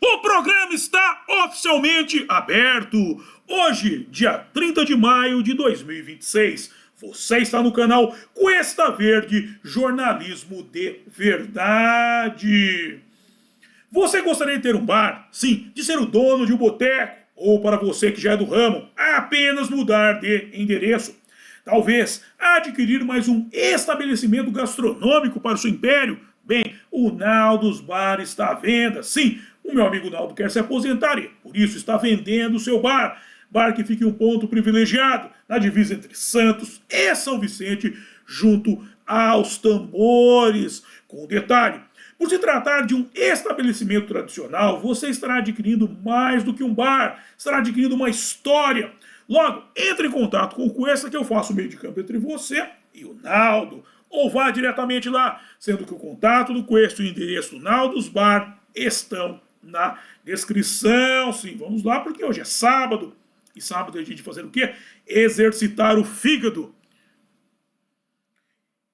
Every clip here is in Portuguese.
O programa está oficialmente aberto. Hoje, dia 30 de maio de 2026. Você está no canal Cuesta Verde Jornalismo de Verdade. Você gostaria de ter um bar? Sim, de ser o dono de um boteco? Ou para você que já é do ramo, apenas mudar de endereço? Talvez adquirir mais um estabelecimento gastronômico para o seu império? Bem, o Naldos Bar está à venda. Sim, o meu amigo Naldo quer se aposentar e, por isso, está vendendo o seu bar. Bar que fica em um ponto privilegiado, na divisa entre Santos e São Vicente, junto aos tambores. Com detalhe, por se tratar de um estabelecimento tradicional, você estará adquirindo mais do que um bar, estará adquirindo uma história. Logo, entre em contato com o Cuesta que eu faço o meio de campo entre você e o Naldo. Ou vá diretamente lá, sendo que o contato do Cuesta e o endereço do Naldos Bar estão na descrição. Sim, vamos lá, porque hoje é sábado. E sábado é dia de fazer o quê? Exercitar o fígado.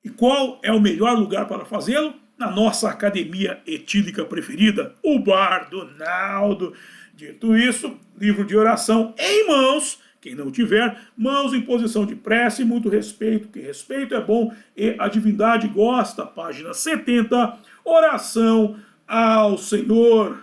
E qual é o melhor lugar para fazê-lo? Na nossa academia etílica preferida, o Bar do Naldo. Dito isso, livro de oração em mãos. Quem não tiver, mãos em posição de prece, muito respeito, que respeito é bom e a divindade gosta. Página 70, oração ao Senhor.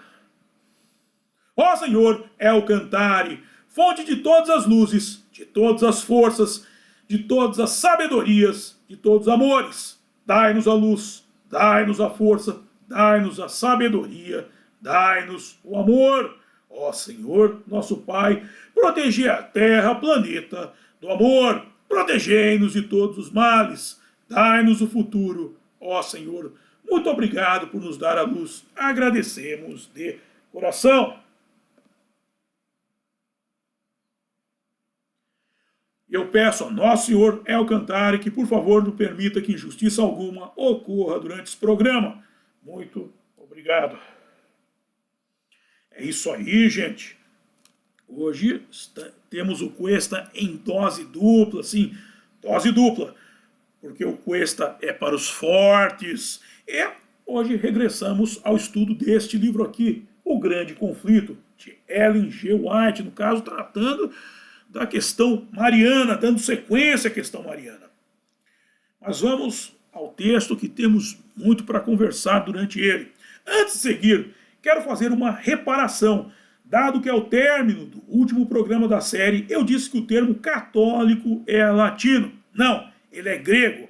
Ó Senhor, é o Cantare, fonte de todas as luzes, de todas as forças, de todas as sabedorias, de todos os amores. Dai-nos a luz, dai-nos a força, dai-nos a sabedoria, dai-nos o amor. Ó Senhor, nosso Pai, protegei a terra, planeta, do amor, protegei-nos de todos os males, dai-nos o futuro. Ó Senhor, muito obrigado por nos dar a luz, agradecemos de coração. Eu peço a Nosso Senhor El Cantare que, por favor, não permita que injustiça alguma ocorra durante esse programa. Muito obrigado. É isso aí, gente. Hoje temos o Cuesta em dose dupla, sim, dose dupla, porque o Cuesta é para os fortes. E hoje regressamos ao estudo deste livro aqui, O Grande Conflito, de Ellen G. White, no caso, tratando da questão mariana, dando sequência à questão mariana. Mas vamos ao texto que temos muito para conversar durante ele. Antes de seguir, quero fazer uma reparação. Dado que ao término do último programa da série, eu disse que o termo católico é latino. Não, ele é grego.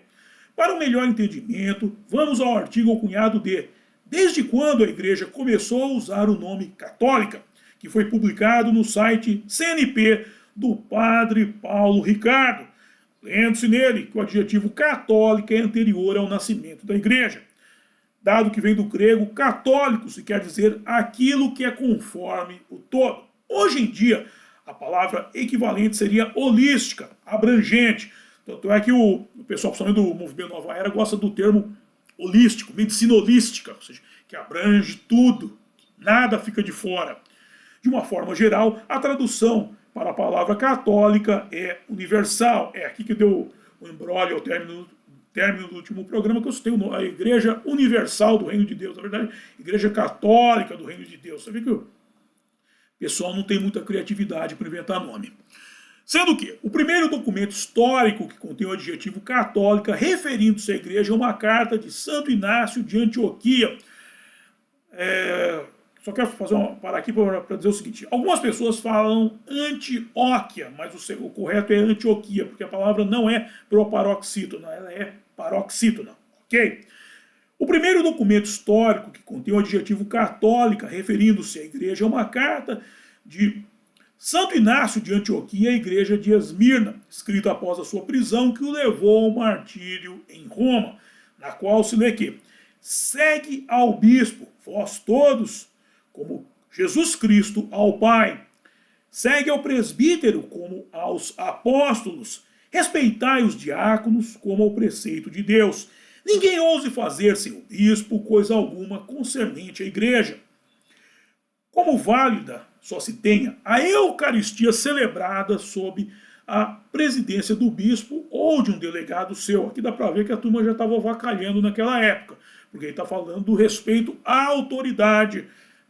Para um melhor entendimento, vamos ao artigo ao cunhado de Desde quando a igreja começou a usar o nome católica, que foi publicado no site CNP do padre Paulo Ricardo. Lendo-se nele que o adjetivo católica é anterior ao nascimento da igreja. Dado que vem do grego católico, se quer dizer aquilo que é conforme o todo. Hoje em dia, a palavra equivalente seria holística, abrangente. Tanto é que o pessoal, principalmente do movimento Nova Era, gosta do termo holístico, medicina holística, ou seja, que abrange tudo, nada fica de fora. De uma forma geral, a tradução para a palavra católica é universal. É aqui que deu o embrólio ao término do último programa, que eu citei a Igreja Universal do Reino de Deus, na verdade, Igreja Católica do Reino de Deus. Você vê que o pessoal não tem muita criatividade para inventar nome. Sendo que o primeiro documento histórico que contém o adjetivo católica, referindo-se à igreja, é uma carta de Santo Inácio de Antioquia. Só quero parar aqui para dizer o seguinte. Algumas pessoas falam Antioquia, mas o correto é Antioquia, porque a palavra não é proparoxítona, ela é paroxítona, ok? O primeiro documento histórico que contém o adjetivo católica, referindo-se à igreja, é uma carta de Santo Inácio de Antioquia à igreja de Esmirna, escrita após a sua prisão, que o levou ao martírio em Roma, na qual se lê que segue ao bispo, vós todos, como Jesus Cristo ao Pai. Segue ao presbítero como aos apóstolos. Respeitai os diáconos como ao preceito de Deus. Ninguém ouse fazer sem o bispo coisa alguma concernente à igreja. Como válida só se tenha a Eucaristia celebrada sob a presidência do bispo ou de um delegado seu. Aqui dá para ver que a turma já estava avacalhando naquela época, porque ele está falando do respeito à autoridade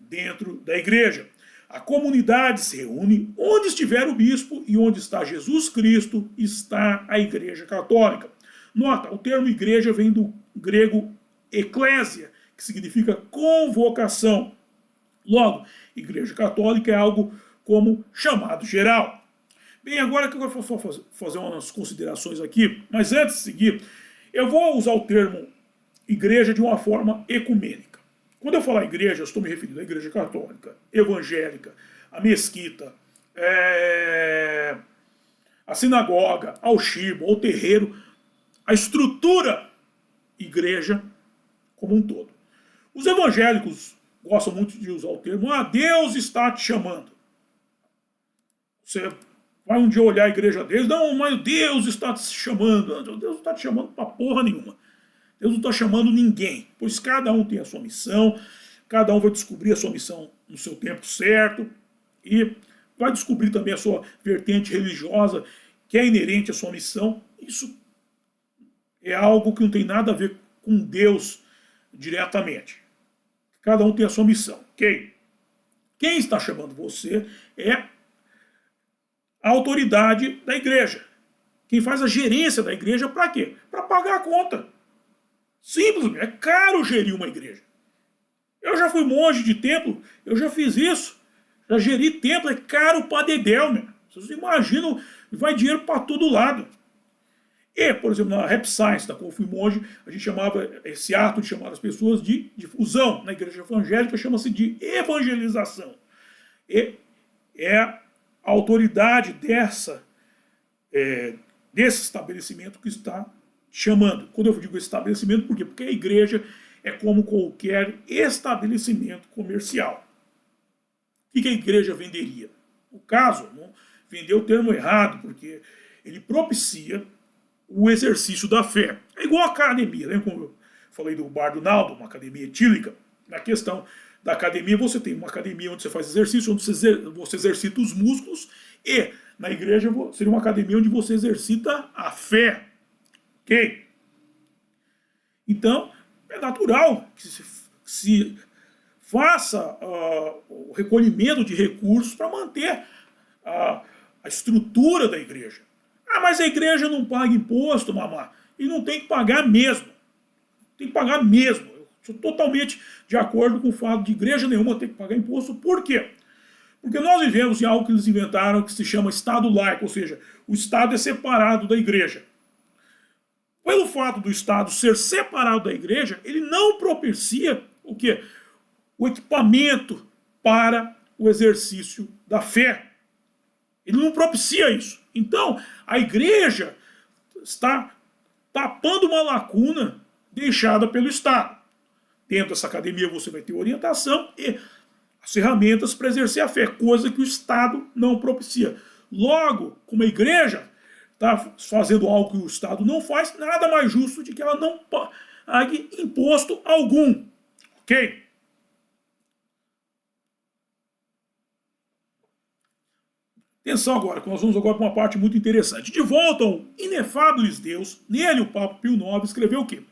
dentro da igreja. A comunidade se reúne onde estiver o bispo e onde está Jesus Cristo está a Igreja Católica. Nota, o termo igreja vem do grego eclésia, que significa convocação. Logo, Igreja Católica é algo como chamado geral. Bem, agora que eu vou fazer umas considerações aqui, mas antes de seguir, eu vou usar o termo igreja de uma forma ecumênica. Quando eu falar igreja, eu estou me referindo à igreja católica, evangélica, à mesquita, à sinagoga, ao chibo, ao terreiro, à estrutura igreja como um todo. Os evangélicos gostam muito de usar o termo, Deus está te chamando. Você vai um dia olhar a igreja deles, não, mas Deus está te chamando. Deus não está te chamando para porra nenhuma. Deus não está chamando ninguém, pois cada um tem a sua missão, cada um vai descobrir a sua missão no seu tempo certo e vai descobrir também a sua vertente religiosa que é inerente à sua missão. Isso é algo que não tem nada a ver com Deus diretamente. Cada um tem a sua missão, ok? Quem está chamando você é a autoridade da igreja. Quem faz a gerência da igreja para quê? Para pagar a conta. Simples, é caro gerir uma igreja. Eu já fui monge de templo, eu já fiz isso. Já geri templo, é caro para dedéu, meu. Vocês imaginam, vai dinheiro para todo lado. E, por exemplo, na Rap Science, da qual eu fui monge, a gente chamava esse ato de chamar as pessoas de difusão. Na igreja evangélica chama-se de evangelização. E é a autoridade desse estabelecimento que está chamando. Quando eu digo estabelecimento, por quê? Porque a igreja é como qualquer estabelecimento comercial. O que a igreja venderia? No caso, não vendeu o termo errado, porque ele propicia o exercício da fé. É igual a academia, lembra como eu falei do Bar do Naldo, uma academia etílica? Na questão da academia, você tem uma academia onde você faz exercício, onde você exercita os músculos, e na igreja seria uma academia onde você exercita a fé. Ok? Então, é natural que se faça o recolhimento de recursos para manter a estrutura da igreja. Mas a igreja não paga imposto, mamá. E não tem que pagar mesmo. Tem que pagar mesmo. Eu sou totalmente de acordo com o fato de igreja nenhuma ter que pagar imposto. Por quê? Porque nós vivemos em algo que eles inventaram que se chama Estado laico, ou seja, o Estado é separado da igreja. Pelo fato do Estado ser separado da igreja, ele não propicia o quê? O equipamento para o exercício da fé. Ele não propicia isso. Então, a igreja está tapando uma lacuna deixada pelo Estado. Dentro dessa academia você vai ter orientação e as ferramentas para exercer a fé, coisa que o Estado não propicia. Logo, como a igreja está fazendo algo que o Estado não faz, nada mais justo de que ela não pague imposto algum. Ok? Atenção agora, que nós vamos agora para uma parte muito interessante. De volta ao Inefáveis Deus, nele o Papa Pio IX escreveu o quê?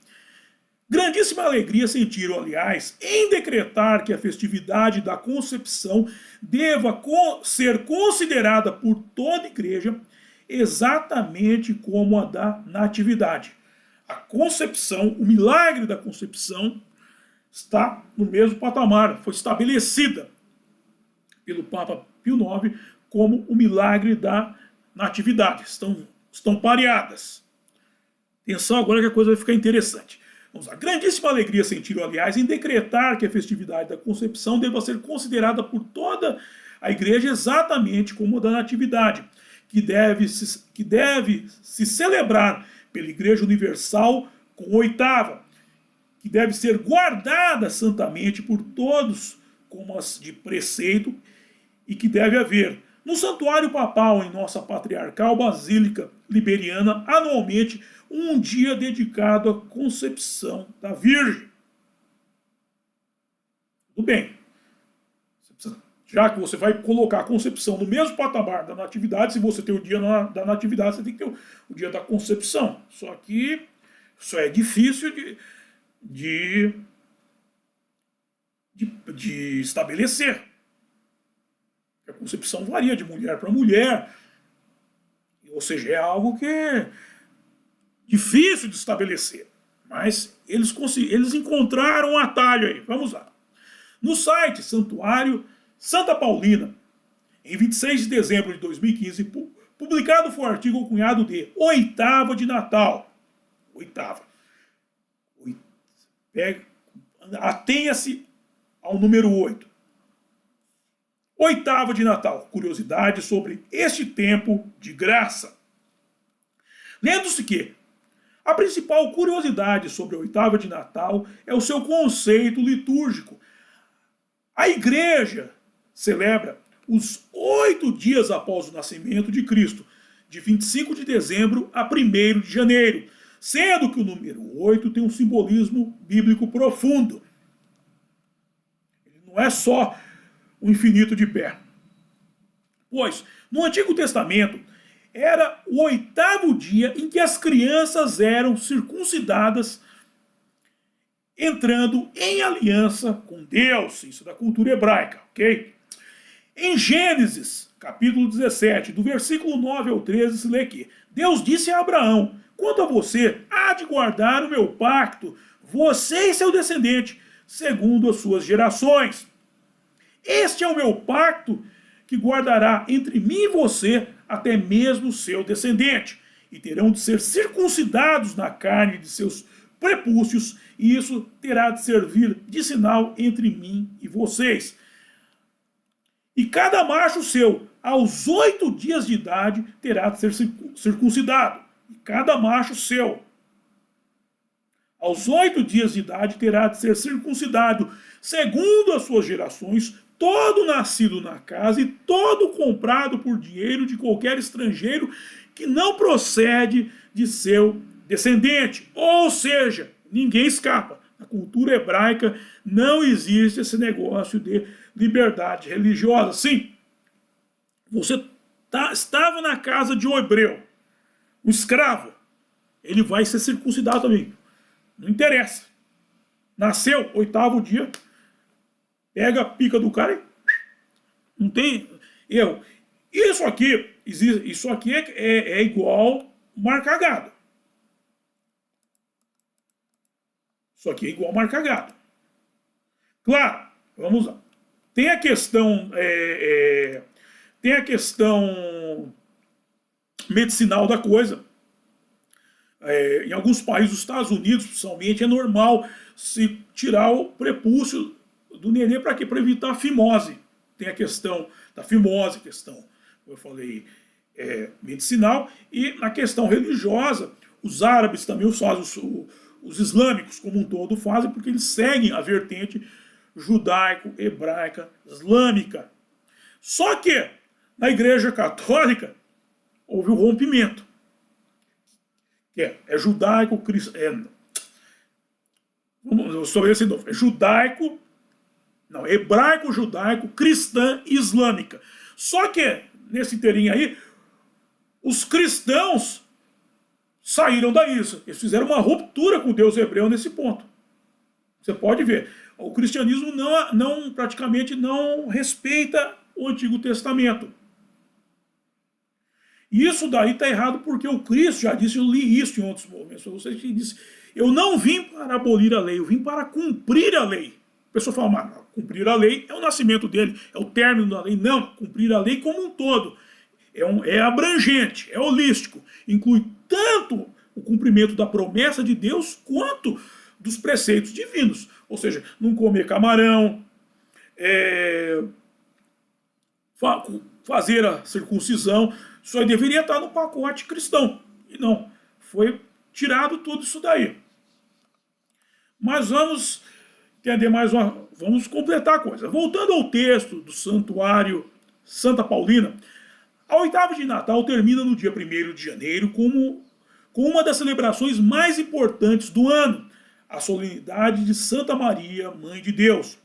Grandíssima alegria sentiram, aliás, em decretar que a festividade da Concepção deva ser considerada por toda a igreja exatamente como a da Natividade. A Concepção, o milagre da Concepção, está no mesmo patamar, foi estabelecida pelo Papa Pio IX como o milagre da Natividade. Estão pareadas. Atenção agora que a coisa vai ficar interessante. Vamos lá. Grandíssima alegria sentiram, aliás, em decretar que a festividade da Concepção deva ser considerada por toda a igreja exatamente como a da Natividade, que deve se celebrar pela Igreja Universal com oitava, que deve ser guardada santamente por todos como as de preceito e que deve haver no Santuário Papal, em nossa patriarcal Basílica Liberiana, anualmente um dia dedicado à Concepção da Virgem. Tudo bem. Já que você vai colocar a Concepção no mesmo patamar da Natividade, se você tem o dia da Natividade, você tem que ter o dia da Concepção. Só que isso é difícil de de estabelecer. A concepção varia de mulher para mulher, ou seja, é algo que é difícil de estabelecer. Mas eles encontraram um atalho aí. Vamos lá. No site Santuário Santa Paulina, em 26 de dezembro de 2015, publicado foi o artigo cunhado de Oitava de Natal. Oitava. Atenha-se ao número 8. Oitava de Natal. Curiosidade sobre este tempo de graça. Lendo-se que a principal curiosidade sobre a oitava de Natal é o seu conceito litúrgico. A igreja celebra os 8 dias após o nascimento de Cristo, de 25 de dezembro a 1º de janeiro, sendo que o número 8 tem um simbolismo bíblico profundo. Ele não é só o infinito de pé. Pois, no Antigo Testamento, era o 8º dia em que as crianças eram circuncidadas, entrando em aliança com Deus. Isso é da cultura hebraica, ok? Em Gênesis, capítulo 17, do versículo 9 ao 13, se lê que Deus disse a Abraão: quanto a você, há de guardar o meu pacto, você e seu descendente, segundo as suas gerações. Este é o meu pacto que guardará entre mim e você, até mesmo o seu descendente, e terão de ser circuncidados na carne de seus prepúcios, e isso terá de servir de sinal entre mim e vocês. E cada macho seu, aos 8 dias de idade, terá de ser circuncidado. E cada macho seu, aos 8 dias de idade, terá de ser circuncidado, segundo as suas gerações, todo nascido na casa e todo comprado por dinheiro de qualquer estrangeiro que não procede de seu descendente. Ou seja, ninguém escapa. Na cultura hebraica não existe esse negócio de liberdade religiosa. Sim, você estava na casa de um hebreu, um escravo, ele vai ser circuncidado também. Não interessa. Nasceu, 8º dia, pega a pica do cara e não tem erro. Isso aqui é igual marcar gado. Isso aqui é igual marcar gado. Claro, vamos lá. Tem a questão medicinal da coisa. Em alguns países dos Estados Unidos, principalmente, é normal se tirar o prepúcio do nenê para quê? Para evitar a fimose. Tem a questão da fimose, questão, como eu falei, medicinal, e na questão religiosa, os árabes também o fazem, os islâmicos como um todo fazem, porque eles seguem a vertente judaico-hebraica islâmica. Só que na Igreja Católica houve o rompimento. Que é judaico-cristão. Vamos sobre esse novo. É judaico. Não, hebraico-judaico, cristã e islâmica. Só que, nesse inteirinho aí, os cristãos saíram da isso. Eles fizeram uma ruptura com o Deus hebreu nesse ponto. Você pode ver. O cristianismo praticamente não respeita o Antigo Testamento. E isso daí está errado porque o Cristo já disse, eu li isso em outros momentos, você disse, eu não vim para abolir a lei, eu vim para cumprir a lei. A pessoa fala, mas cumprir a lei é o nascimento dele, é o término da lei. Não, cumprir a lei como um todo. É abrangente, é holístico. Inclui tanto o cumprimento da promessa de Deus quanto dos preceitos divinos. Ou seja, não comer camarão, fazer a circuncisão, isso aí deveria estar no pacote cristão. E não, foi tirado tudo isso daí. Mas vamos entender vamos completar a coisa. Voltando ao texto do Santuário Santa Paulina, a oitava de Natal termina no dia 1º de janeiro com uma das celebrações mais importantes do ano, a solenidade de Santa Maria, Mãe de Deus.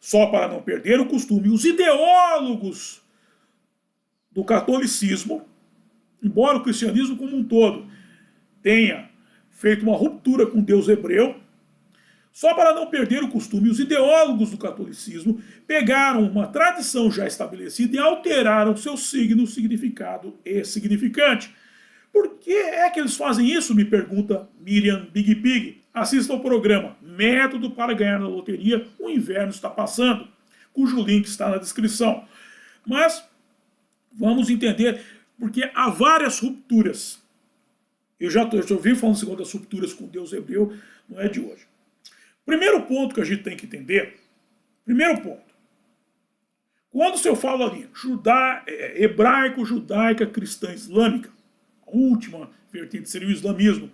Só para não perder o costume, os ideólogos do catolicismo, embora o cristianismo como um todo tenha feito uma ruptura com Deus hebreu, Só para não perder o costume, os ideólogos do catolicismo pegaram uma tradição já estabelecida e alteraram seu signo, significado e significante. Por que é que eles fazem isso? Me pergunta Miriam Big Pig. Assista ao programa Método para Ganhar na Loteria, o Inverno Está Passando, cujo link está na descrição. Mas vamos entender, porque há várias rupturas. Eu já ouvi falando das rupturas com o Deus hebreu, não é de hoje. Primeiro ponto que a gente tem que entender, primeiro ponto, quando se eu falo ali hebraico, judaica, cristã, islâmica, a última vertente seria o islamismo,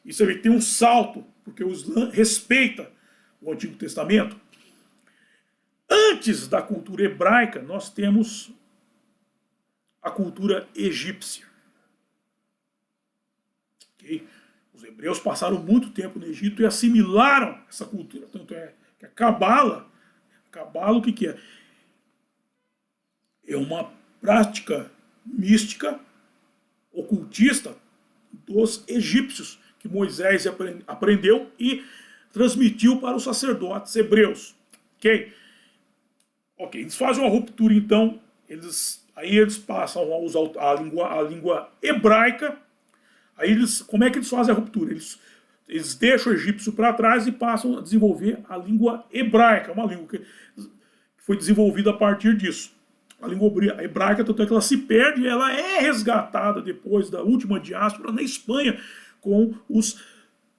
e você vê que tem um salto, porque o Islã respeita o Antigo Testamento. Antes da cultura hebraica, nós temos a cultura egípcia. Okay? Os hebreus passaram muito tempo no Egito e assimilaram essa cultura. Tanto é que a Cabala, o que é? É uma prática mística, ocultista dos egípcios, que Moisés aprendeu e transmitiu para os sacerdotes hebreus. Ok? Ok, eles fazem uma ruptura, então, aí eles passam a usar a língua hebraica. Aí como é que eles fazem a ruptura? Eles deixam o egípcio para trás e passam a desenvolver a língua hebraica, uma língua que foi desenvolvida a partir disso. A língua hebraica, tanto é que ela se perde e ela é resgatada depois da última diáspora na Espanha com os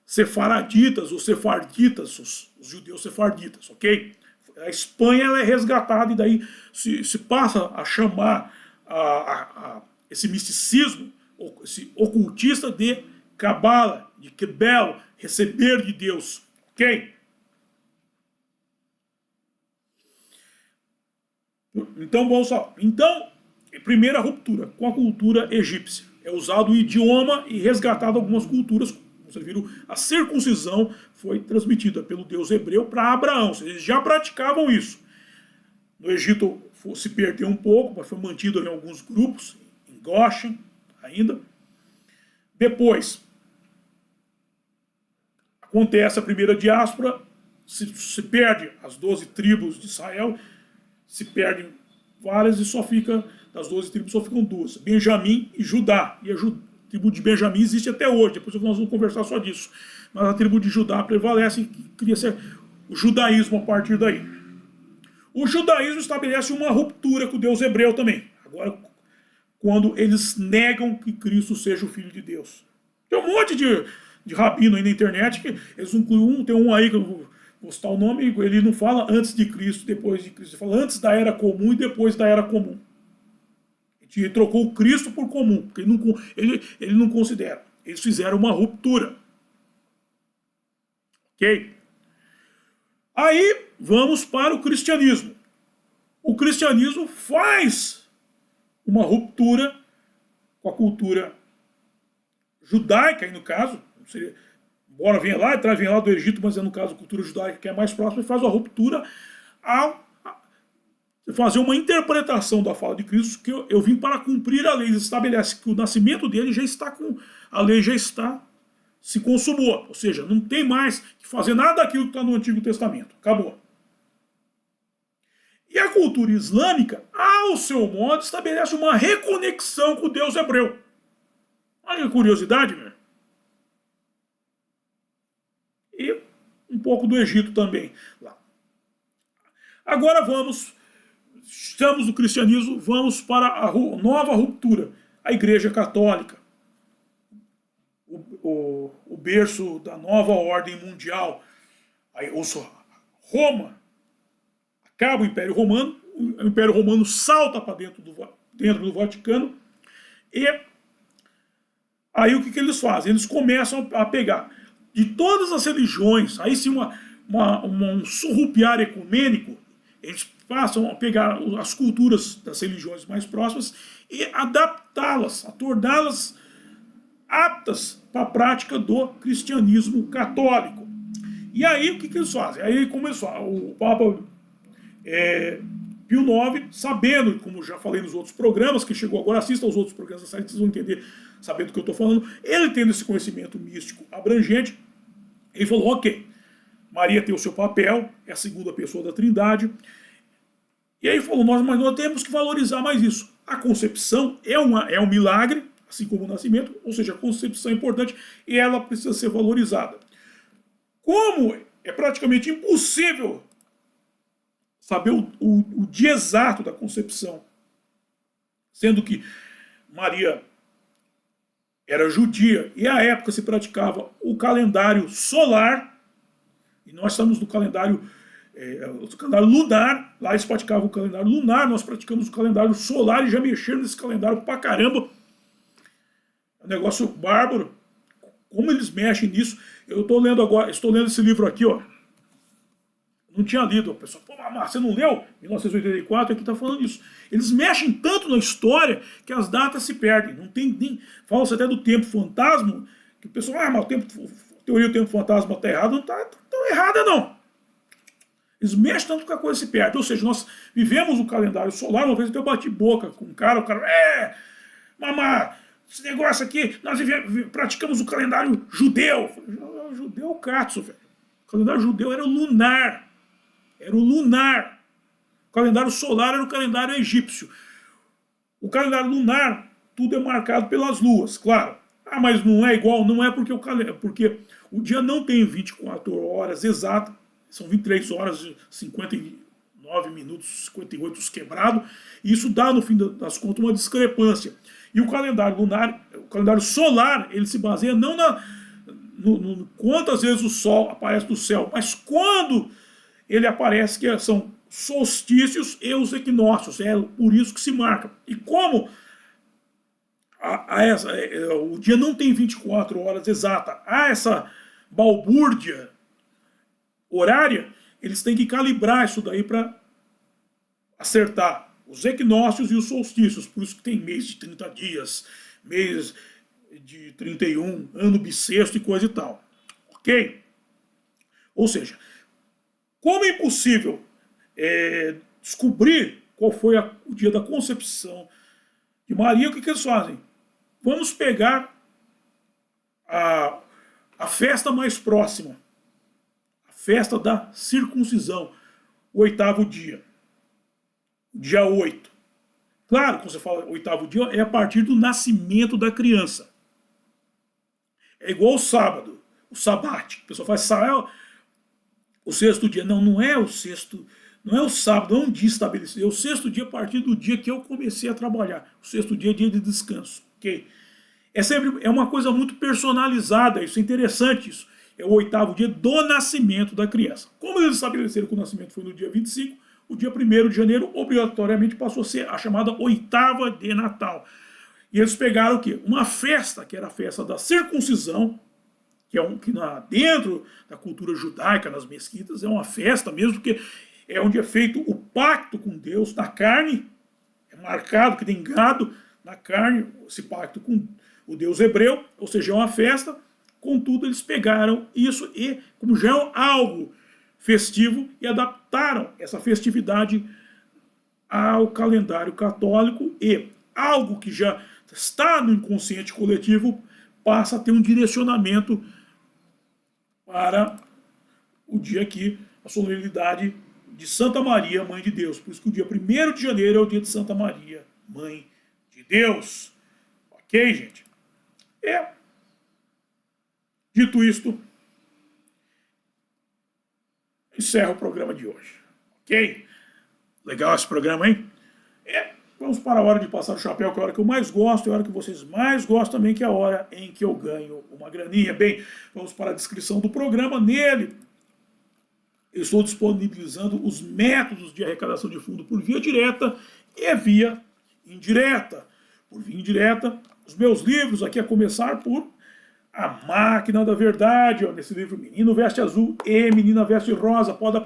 sefaraditas, os sefarditas, os judeus sefarditas, ok? A Espanha ela é resgatada e daí se passa a chamar esse misticismo, esse ocultista de Cabala, de Quebel, receber de Deus, ok? Então, vamos lá. Então, primeira ruptura com a cultura egípcia. É usado o idioma e resgatado algumas culturas. Como vocês viram, a circuncisão foi transmitida pelo Deus hebreu para Abraão. Eles já praticavam isso. No Egito se perdeu um pouco, mas foi mantido em alguns grupos, em Goshen ainda. Depois, acontece a primeira diáspora, se perde as 12 tribos de Israel, se perdem várias e só fica, das 12 tribos só ficam duas, Benjamim e Judá. E a tribo de Benjamim existe até hoje, depois nós vamos conversar só disso. Mas a tribo de Judá prevalece e cria ser o judaísmo a partir daí. O judaísmo estabelece uma ruptura com o Deus hebreu também. Agora, quando eles negam que Cristo seja o Filho de Deus. Tem um monte de rabino aí na internet que eles incluem tem um aí que eu vou citar o nome, ele não fala antes de Cristo, depois de Cristo. Ele fala antes da era comum e depois da era comum. Ele trocou Cristo por comum, porque ele não considera. Eles fizeram uma ruptura. Ok? Aí vamos para o cristianismo. O cristianismo faz uma ruptura com a cultura judaica, aí no caso, embora venha lá do Egito, mas é no caso a cultura judaica que é mais próxima, e faz uma ruptura ao fazer uma interpretação da fala de Cristo, que eu vim para cumprir a lei. Ele estabelece que o nascimento dele já está a lei já está, se consumou, ou seja, não tem mais que fazer nada daquilo que está no Antigo Testamento, acabou. E a cultura islâmica, ao seu modo, estabelece uma reconexão com o Deus hebreu. Olha que curiosidade, meu. E um pouco do Egito também. Lá. Agora estamos no cristianismo, vamos para a nova ruptura. A Igreja Católica. O berço da nova ordem mundial. Aí, Roma. Acaba o Império Romano salta para dentro do Vaticano, e aí o que eles fazem? Eles começam a pegar de todas as religiões, aí sim um surrupiar ecumênico, eles passam a pegar as culturas das religiões mais próximas e adaptá-las, a torná-las aptas para a prática do cristianismo católico. E aí o que eles fazem? Aí começou o Papa Pio IX, sabendo, como já falei nos outros programas, que chegou agora, assista aos outros programas da série, vocês vão entender, sabendo do que eu estou falando, ele tendo esse conhecimento místico abrangente, ele falou, ok, Maria tem o seu papel, é a segunda pessoa da Trindade. E aí falou, mas nós temos que valorizar mais isso. A concepção é um milagre, assim como o nascimento, ou seja, a concepção é importante e ela precisa ser valorizada. Como é praticamente impossível saber o dia exato da concepção, sendo que Maria era judia e à época se praticava o calendário solar, e nós estamos no calendário lunar, lá eles praticavam o calendário lunar, nós praticamos o calendário solar e já mexeram nesse calendário pra caramba. É um negócio bárbaro. Como eles mexem nisso. Eu estou lendo agora, estou lendo esse livro aqui, ó. Não tinha lido. O pessoal, pô, mas você não leu? 1984, aqui está falando isso. Eles mexem tanto na história que as datas se perdem. Não tem nem. Fala-se até do tempo fantasma, que o pessoal, mas a teoria do tempo fantasma está errada. Não está tão errada, não. Eles mexem tanto que a coisa se perde. Ou seja, nós vivemos o calendário solar. Uma vez eu bati boca com um cara, o cara, mamá, esse negócio aqui, nós praticamos o calendário judeu. Eu falei, judeu é o Katsu, velho. O calendário judeu era o lunar. Era o lunar. O calendário solar era o calendário egípcio. O calendário lunar, tudo é marcado pelas luas, claro. Ah, mas não é igual, não é porque o dia não tem 24 horas exatas, são 23 horas e 59 minutos, 58 quebrado, e isso dá, no fim das contas, uma discrepância. E o calendário lunar, o calendário solar, ele se baseia não no quantas vezes o sol aparece no céu, mas quando ele aparece, que são solstícios e os equinócios, é por isso que se marca. E como o dia não tem 24 horas exata, há essa balbúrdia horária, eles têm que calibrar isso daí para acertar os equinócios e os solstícios. Por isso que tem mês de 30 dias, mês de 31, ano bissexto e coisa e tal. Ok? Ou seja, como é impossível descobrir qual foi o dia da concepção de Maria, o que eles fazem? Vamos pegar a festa mais próxima, a festa da circuncisão, o 8º dia, dia 8. Claro, quando você fala 8º dia, é a partir do nascimento da criança. É igual o sábado, o sabate. O pessoal faz o 6º dia. Não é o sexto, não é o sábado, não é um dia estabelecido. É o 6º dia a partir do dia que eu comecei a trabalhar. O 6º dia é dia de descanso. Okay? É uma coisa muito personalizada, isso é interessante isso. É o 8º dia do nascimento da criança. Como eles estabeleceram que o nascimento foi no dia 25, o dia 1º de janeiro obrigatoriamente passou a ser a chamada 8ª de Natal. E eles pegaram o quê? Uma festa, que era a festa da circuncisão, que dentro da cultura judaica, nas mesquitas, é uma festa mesmo, porque é onde é feito o pacto com Deus na carne, é marcado que tem gado na carne, esse pacto com o Deus hebreu, ou seja, é uma festa. Contudo, eles pegaram isso e, como já é algo festivo, e adaptaram essa festividade ao calendário católico, e algo que já está no inconsciente coletivo passa a ter um direcionamento para o dia que a solenidade de Santa Maria, Mãe de Deus. Por isso que o dia 1º de janeiro é o dia de Santa Maria, Mãe de Deus. Ok, gente? Dito isto, encerro o programa de hoje. Ok? Legal esse programa, hein? Vamos para a hora de passar o chapéu, que é a hora que eu mais gosto, é a hora que vocês mais gostam também, que é a hora em que eu ganho uma graninha. Bem, vamos para a descrição do programa. Nele, eu estou disponibilizando os métodos de arrecadação de fundo por via direta e via indireta. Por via indireta, os meus livros, aqui a começar por A Máquina da Verdade, ó, nesse livro Menino Veste Azul e Menina Veste Rosa, pode dar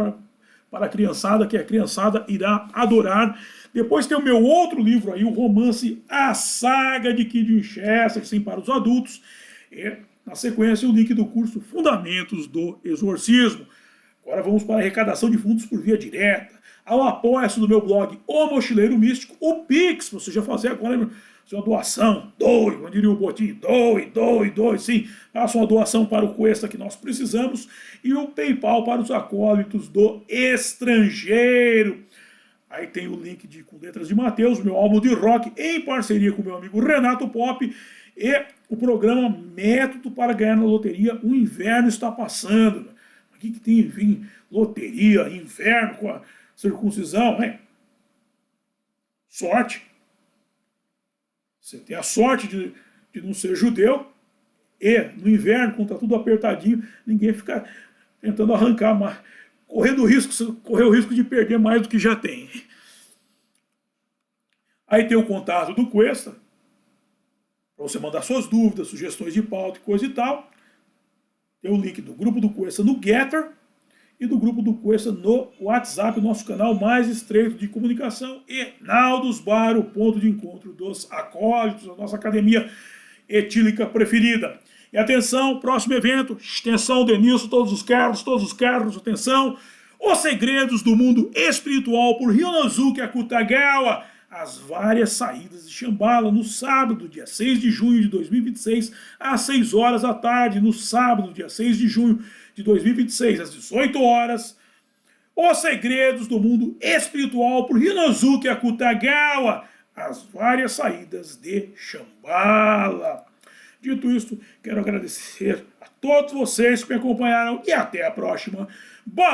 para a criançada, que a criançada irá adorar. Depois tem o meu outro livro aí, o romance A Saga de Kid Winchester, sim, para os adultos. E, na sequência, o link do curso Fundamentos do Exorcismo. Agora vamos para a arrecadação de fundos por via direta. Ao apoio do meu blog O Mochileiro Místico, o Pix, você já fazer agora sua doação, doe, como diria o Botim, doe, sim, faça uma doação para o Cuesta que nós precisamos, e o PayPal para os acólitos do estrangeiro. Aí tem o link com letras de Mateus, meu álbum de rock, em parceria com meu amigo Renato Pop, e o programa Método para Ganhar na Loteria. O inverno está passando. O que tem, enfim, loteria, inverno com a circuncisão, né? Sorte. Você tem a sorte de não ser judeu, e no inverno, quando está tudo apertadinho, ninguém fica tentando arrancar mais, correr o risco de perder mais do que já tem. Aí tem o contato do Cuesta, para você mandar suas dúvidas, sugestões de pauta e coisa e tal. Tem o link do grupo do Cuesta no Getter e do grupo do Cuesta no WhatsApp, nosso canal mais estreito de comunicação, e Naldos Bar, o ponto de encontro dos acólitos, a nossa academia etílica preferida. E atenção, próximo evento, extensão Denilson, todos os carros, atenção, Os Segredos do Mundo Espiritual por Ryonosuke Akutagawa, as várias saídas de Shambhala, no sábado, dia 6 de junho de 2026, às 6 horas da tarde, no sábado, dia 6 de junho de 2026, às 18 horas, Os Segredos do Mundo Espiritual por Ryonosuke Akutagawa, as várias saídas de Shambhala. Dito isto, quero agradecer a todos vocês que me acompanharam e até a próxima. Bye!